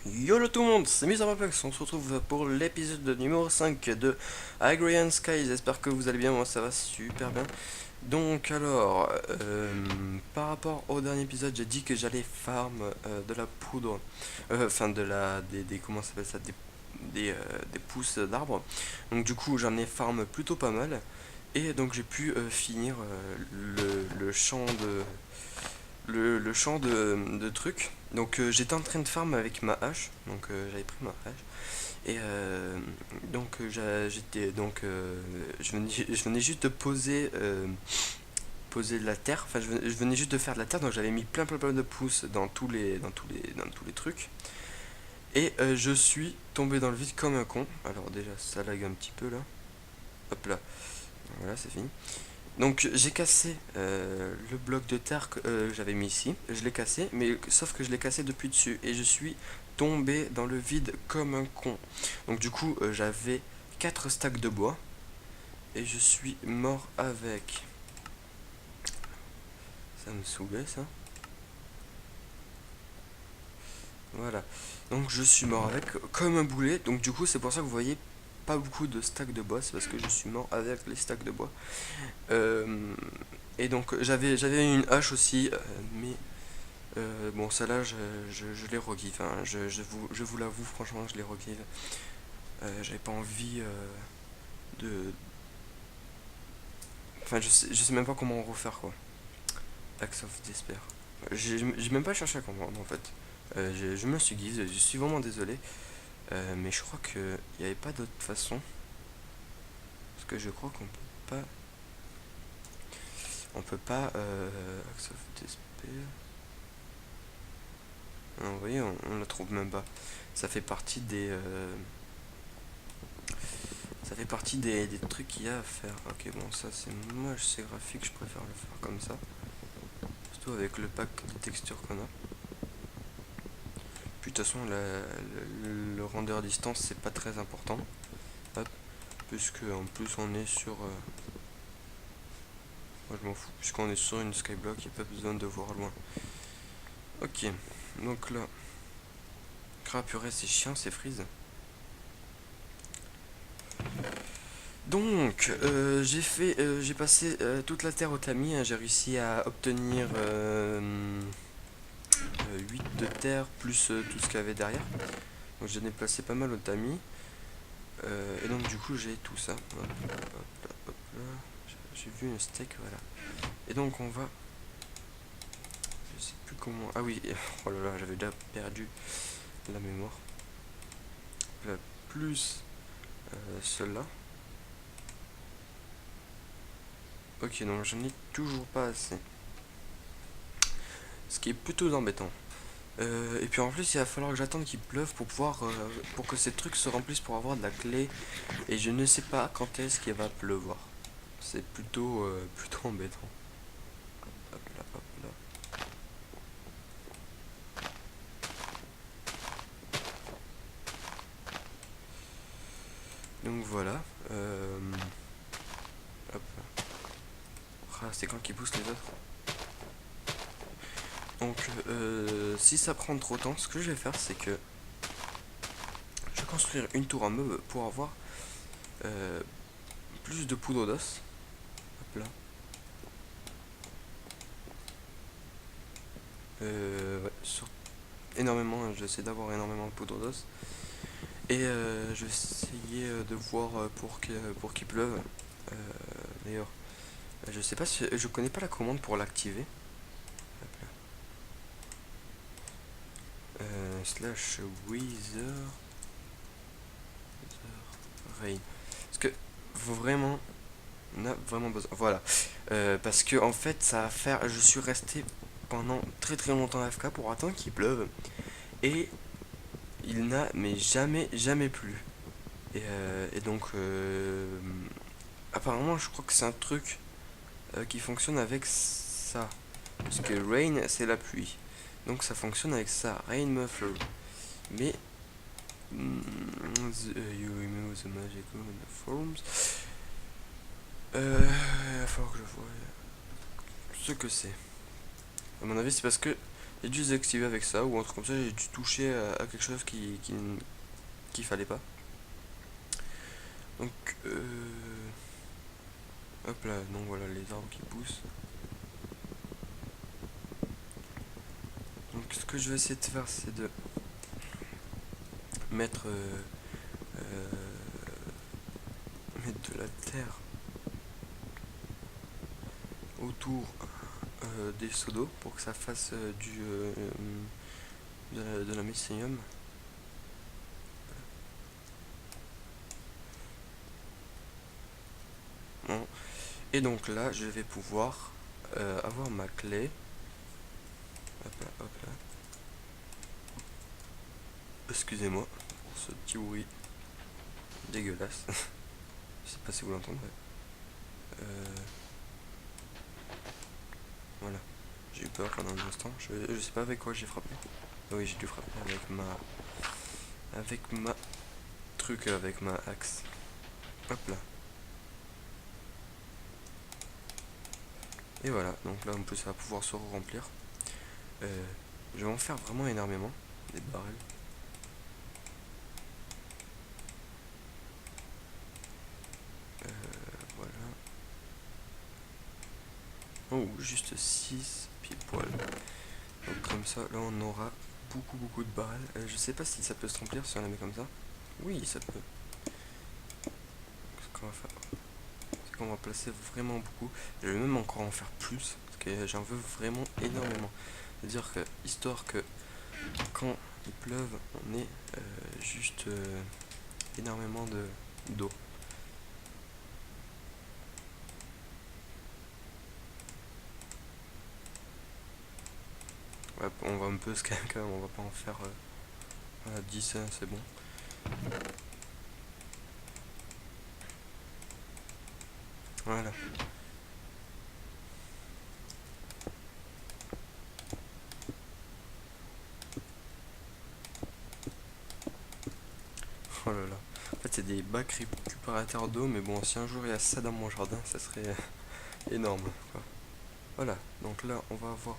Yolo tout le monde, c'est MrPlex, on se retrouve pour l'épisode numéro 5 de Agrarian Sky, j'espère que vous allez bien, moi ça va super bien. Donc alors, par rapport au dernier épisode, j'ai dit que j'allais farm de la poudre, enfin comment ça s'appelle ça, des pousses d'arbres. Donc du coup j'en ai farm plutôt pas mal, et donc j'ai pu finir le champ le champ de trucs. Donc j'étais en train de farm avec ma hache, donc j'avais pris ma hache. Et donc j'étais donc je venais juste de poser la terre. Enfin je venais juste de faire de la terre, donc j'avais mis plein de pousses dans tous les trucs. Et je suis tombé dans le vide comme un con. Alors déjà ça lag un petit peu là. Hop là. Voilà, c'est fini. Donc j'ai cassé le bloc de terre que j'avais mis ici, je l'ai cassé, mais sauf que je l'ai cassé depuis dessus et je suis tombé dans le vide comme un con. Donc du coup j'avais 4 stacks de bois et je suis mort avec. Ça me saoulait ça. Voilà. Donc je suis mort avec comme un boulet. Donc du coup c'est pour ça que vous voyez pas beaucoup de stacks de bois, c'est parce que je suis mort avec les stacks de bois. Euh, et donc j'avais une hache aussi, mais bon, celle-là, je l'ai regive, hein. Je vous l'avoue, franchement, je l'ai regive. J'avais pas envie de. Enfin, je sais même pas comment refaire, quoi. Axe of Despair. J'ai même pas cherché à comprendre, en fait. Je me suis guise, je suis vraiment désolé. Mais je crois qu'il n'y avait pas d'autre façon. Parce que je crois qu'on peut pas. On peut pas. Axe of Despair. Non, vous voyez, on la trouve même pas. Ça fait partie Ça fait partie des trucs qu'il y a à faire. Ok, bon, ça c'est moche, c'est graphique, je préfère le faire comme ça. Surtout avec le pack de textures qu'on a. Puis de toute façon, le render à distance c'est pas très important. Hop, puisque en plus on est sur. Moi je m'en fous, puisqu'on est sur une skyblock, il n'y a pas besoin de voir loin. Ok, donc là. Purée, c'est chiant, c'est freeze. Donc, j'ai passé toute la terre au tamis, hein. J'ai réussi à obtenir 8 de terre plus tout ce qu'il y avait derrière. Donc j'en ai placé pas mal au tamis. Et donc du coup j'ai tout ça. Hop, hop, là, hop, là. J'ai vu une steak, voilà. Et donc on va. Je sais plus comment. Ah oui, oh là là, j'avais déjà perdu la mémoire. Là, plus celle-là. Ok, donc j'en ai toujours pas assez. Ce qui est plutôt embêtant. Et puis en plus, il va falloir que j'attende qu'il pleuve pour pouvoir, pour que ces trucs se remplissent pour avoir de la clé. Et je ne sais pas quand est-ce qu'il va pleuvoir. C'est plutôt, plutôt embêtant. Hop là, hop là. Donc voilà. Hop. Ah, c'est quand qu'ils poussent les autres. Donc, si ça prend trop de temps, ce que je vais faire, c'est que je vais construire une tour en meuble pour avoir plus de poudre d'os. Hop là. Ouais, énormément, hein, j'essaie d'avoir énormément de poudre d'os. Et je vais essayer de voir pour qu'il pleuve. D'ailleurs, je sais pas si je connais pas la commande pour l'activer. Slash wither rain. Parce que faut vraiment, on a vraiment besoin. Voilà. Parce que en fait, ça va faire. Je suis resté pendant très longtemps AFK pour attendre qu'il pleuve. Et il n'a mais jamais plu. Et donc, apparemment, je crois que c'est un truc qui fonctionne avec ça. Parce que rain, c'est la pluie. Donc ça fonctionne avec ça. Rain muffler. Mais you remove the magic forms. Il va falloir que je vois ce que c'est. À mon avis, c'est parce que J'ai dû désactiver avec ça ou un truc comme ça, j'ai dû toucher à quelque chose qu'il fallait pas. Donc, hop là, donc voilà les arbres qui poussent. Donc ce que je vais essayer de faire, c'est de mettre, mettre de la terre autour des seaux d'eau pour que ça fasse de la mycélium. Bon. Et donc là, je vais pouvoir avoir ma clé. Hop là, hop là. Excusez-moi pour ce petit bruit dégueulasse. Je sais pas si vous l'entendrez. Voilà. J'ai eu peur pendant un instant. Je sais pas avec quoi j'ai frappé. Ah oui, j'ai dû frapper avec ma truc, avec ma axe. Hop là. Et voilà. Donc là, ça va pouvoir se remplir. Je vais en faire vraiment énormément. Des barrels. Voilà. Oh, juste 6 pile poil. Donc comme ça, là on aura beaucoup de barrels. Je sais pas si ça peut se remplir si on la met comme ça. Oui, ça peut. Ce qu'on va faire, c'est qu'on va placer vraiment beaucoup. Je vais même encore en faire plus, parce que j'en veux vraiment énormément. C'est-à-dire que, histoire que quand il pleuve, on ait juste énormément d'eau. Ouais, on va un peu se calmer quand même, on va pas en faire 10, c'est bon. Voilà. Oh là là. En fait, c'est des bacs récupérateurs d'eau, mais bon, si un jour il y a ça dans mon jardin, ça serait énorme, quoi. Voilà, donc là, on va avoir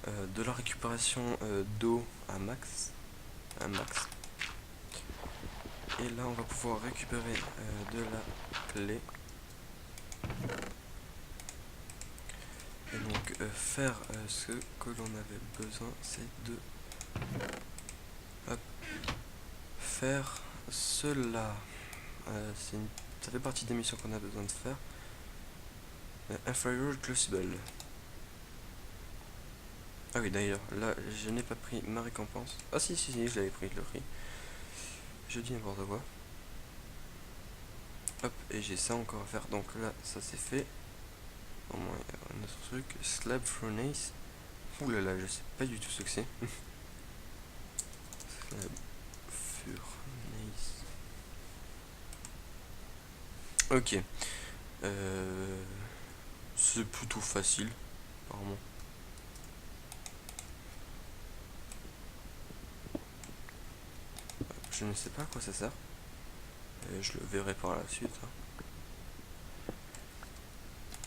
de la récupération d'eau à max. Et là, on va pouvoir récupérer de la clé. Et donc, faire ce que l'on avait besoin, c'est de hop, faire cela. Ça fait partie des missions qu'on a besoin de faire. Inferior Crucible. Ah oui, d'ailleurs, là, je n'ai pas pris ma récompense. Ah si, je l'avais pris, le prix. Je dis n'importe quoi. Hop, et j'ai ça encore à faire. Donc là, ça c'est fait. Au moins, il y a un autre truc. Slab Furnace. Ouh là là, je sais pas du tout ce que c'est. Slab Furnace. Ok. C'est plutôt facile, apparemment. Je ne sais pas à quoi ça sert. Je le verrai par la suite. Hein.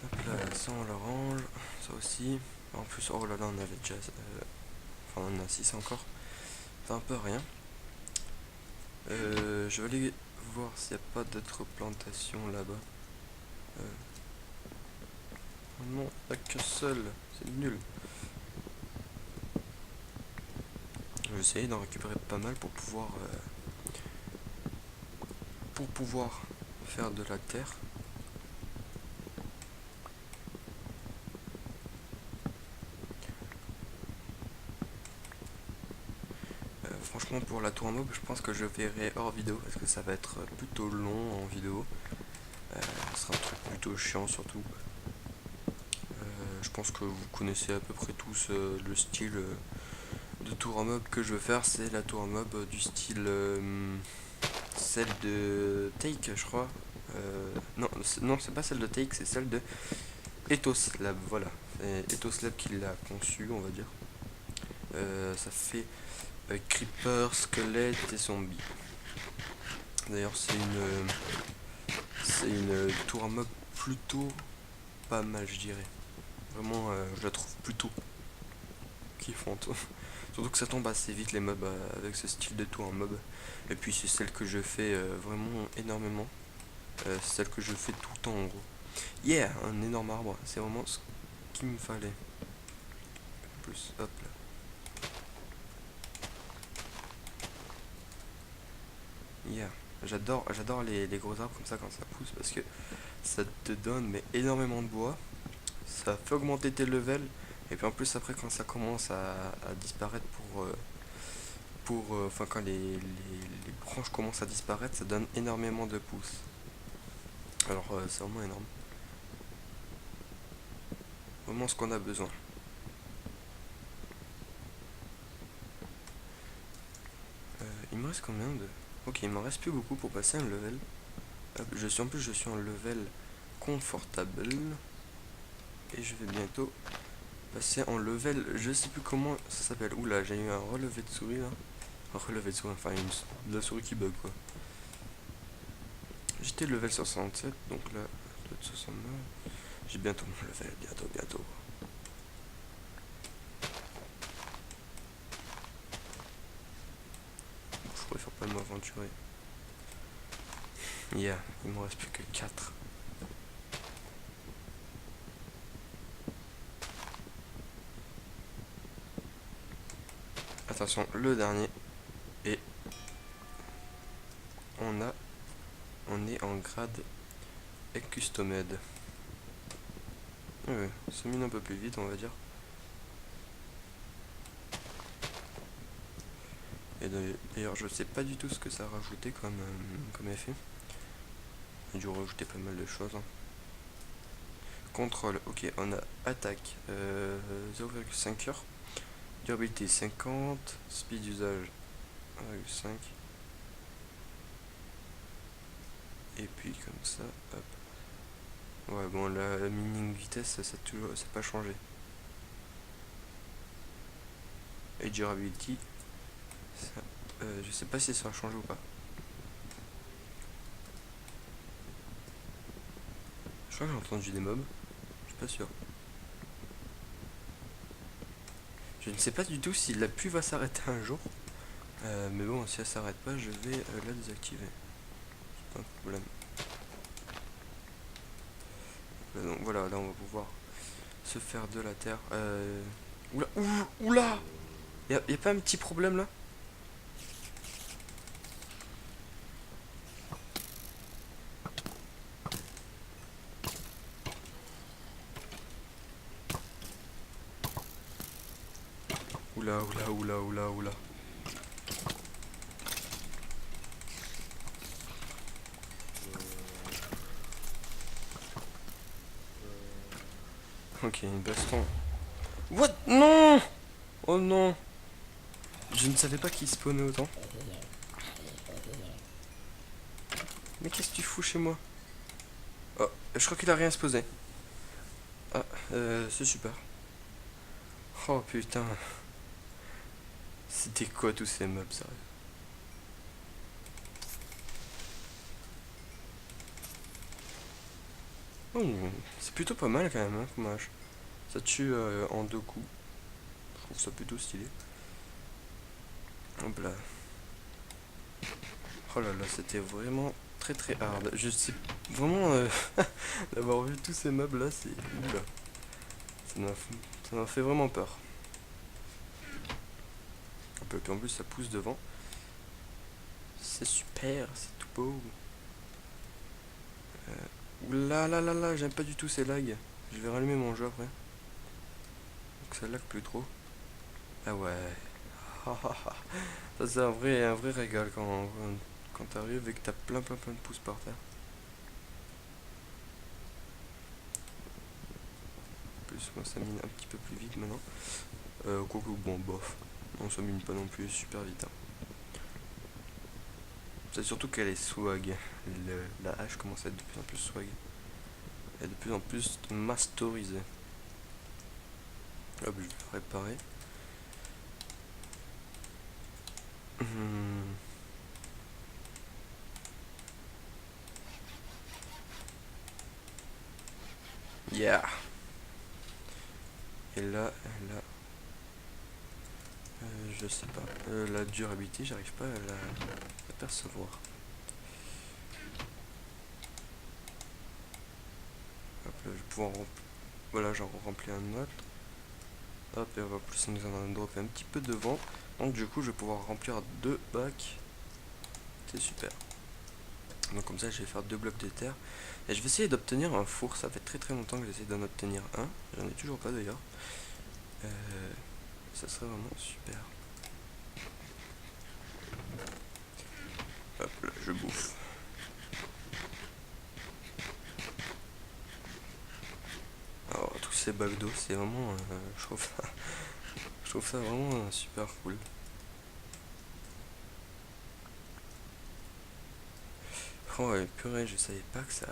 Hop là, ça on le range. Ça aussi. En plus, oh là là, on avait déjà. Enfin, on a 6 encore. C'est un peu rien. Je vais aller voir s'il n'y a pas d'autres plantations là-bas. Oh non, il n'y a qu'un seul. C'est nul. Je vais essayer d'en récupérer pas mal pour pouvoir faire de la terre. Franchement, pour la tour en mob, je pense que je verrai hors vidéo parce que ça va être plutôt long en vidéo. Ce sera un truc plutôt chiant surtout. Je pense que vous connaissez à peu près tous le style de tour en mob que je veux faire. C'est la tour en mob du style celle de Take, je crois. Non, c'est pas celle de Take, c'est celle de Ethos Lab. Voilà, c'est Ethos Lab qui l'a conçu, on va dire. Ça fait Creeper, Squelette et Zombie. D'ailleurs, c'est une tour en mob plutôt pas mal, je dirais. Vraiment, je la trouve plutôt. kiffante. Surtout que ça tombe assez vite les mobs avec ce style de tour en mob. Et puis c'est celle que je fais vraiment énormément. C'est celle que je fais tout le temps en gros. Yeah, un énorme arbre, c'est vraiment ce qu'il me fallait. En plus, hop là. Yeah. J'adore les gros arbres comme ça quand ça pousse parce que ça te donne mais énormément de bois. Ça fait augmenter tes levels. Et puis en plus après quand ça commence à disparaître enfin quand les branches commencent à disparaître, ça donne énormément de pouces. Alors c'est vraiment énorme. Vraiment ce qu'on a besoin. Il me reste combien de... Ok, il m'en reste plus beaucoup pour passer un level. Hop, en plus je suis en level confortable. Et je vais bientôt passer en level, je sais plus comment ça s'appelle. Oula, j'ai eu un relevé de souris là. Un relevé de souris, enfin de la souris qui bug quoi. J'étais level 67, donc là, je dois être 69. J'ai bientôt mon level, bientôt. Je préfère pas m'aventurer. Yeah, il me reste plus que 4. Attention, le dernier. Et on est en grade Customed. Ouais, ça mine un peu plus vite, on va dire. Et d'ailleurs, je sais pas du tout ce que ça a rajouté comme effet. Il a dû rajouter pas mal de choses. Hein. Contrôle, ok, on a attaque 0,5 heures. Durabilité 50, speed d'usage 1,5. Et puis comme ça, hop. Ouais, bon, la mining vitesse, ça n'a pas changé. Et durability, ça, je sais pas si ça a changé ou pas. Je crois que j'ai entendu des mobs, je suis pas sûr. Je ne sais pas du tout si la pluie va s'arrêter un jour. Mais bon, si elle s'arrête pas, je vais la désactiver. C'est pas un problème. Donc voilà, là on va pouvoir se faire de la terre. Oula, oula. Y a pas un petit problème là? Oula. Ok, une baston. What? Non! Oh non! Je ne savais pas qu'il spawnait autant. Mais qu'est-ce que tu fous chez moi? Oh, je crois qu'il a rien à se poser. Ah, c'est super. Oh putain. C'était quoi tous ces mobs, sérieux? Oh, c'est plutôt pas mal quand même, hein, comme âge. Ça tue en 2 coups. Je trouve ça plutôt stylé. Hop là. Oh là là, c'était vraiment très hard. Je sais vraiment d'avoir vu tous ces mobs là, c'est... Oula. Ça m'a fait vraiment peur. Un peu, puis en plus ça pousse devant. C'est super, c'est tout beau. Oula, j'aime pas du tout ces lags. Je vais rallumer mon jeu après. Donc ça lag plus trop. Ah ouais. Ça c'est un vrai régal quand t'arrives et que t'as plein de pouces par terre. En plus moi ça mine un petit peu plus vite maintenant. Quoique bon bof. Non ça mine pas non plus super vite. Hein. C'est surtout qu'elle est swag. La hache commence à être de plus en plus swag. Elle est de plus en plus masterisée. Hop, je vais réparer. Yeah. Et là, je sais pas. La durabilité, j'arrive pas à la percevoir. Hop là, je vais pouvoir voilà, j'en remplis un autre. Hop, et on va plus nous en dropper un petit peu devant. Donc du coup, je vais pouvoir remplir 2 bacs. C'est super. Donc comme ça, je vais faire 2 blocs de terre. Et je vais essayer d'obtenir un four. Ça fait très très longtemps que j'essaie d'en obtenir un. J'en ai toujours pas d'ailleurs. Ça serait vraiment super. Hop là, je bouffe. Alors, tous ces bacs d'eau, c'est vraiment... je trouve ça vraiment super cool. Oh ouais, purée, je savais pas que ça...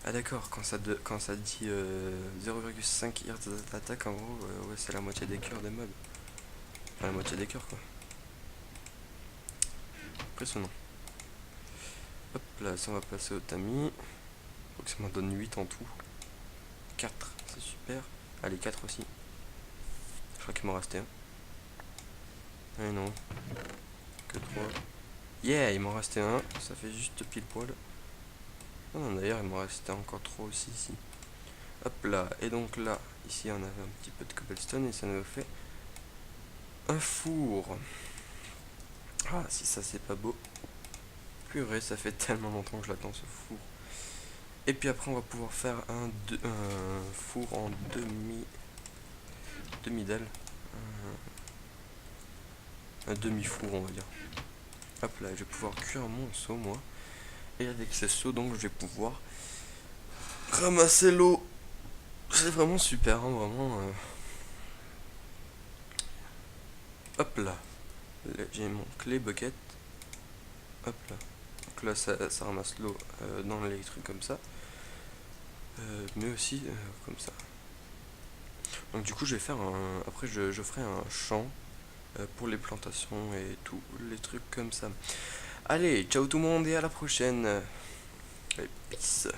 Ah d'accord, quand ça dit 0,5 Hz d'attaque, en gros, ouais, c'est la moitié des cœurs des mobs. Enfin, la moitié des cœurs, quoi. Impressionnant. Hop là, ça on va passer au tamis. Faut que ça m'en donne 8 en tout. 4, c'est super. Allez, 4 aussi. Je crois qu'il m'en restait un. Ah non, que 3. Yeah, il m'en restait un, ça fait juste pile poil. Ah non, d'ailleurs, il m'en restait encore 3 aussi ici. Hop là, et donc là, ici on avait un petit peu de cobblestone et ça nous fait un four. Ah, si ça c'est pas beau. Purée, ça fait tellement longtemps que je l'attends ce four. Et puis après, on va pouvoir faire un four en demi-dalle. Un demi-four, on va dire. Hop là, je vais pouvoir cuire mon seau, moi. Et avec ce seau, donc, je vais pouvoir ramasser l'eau. C'est vraiment super, hein, vraiment. Hop là. J'ai mon clé bucket. Hop là. Donc là, ça ramasse l'eau dans les trucs comme ça. Mais aussi comme ça. Donc du coup, je vais faire un... Après, je ferai un champ pour les plantations et tous les trucs comme ça. Allez, ciao tout le monde et à la prochaine. Allez, peace.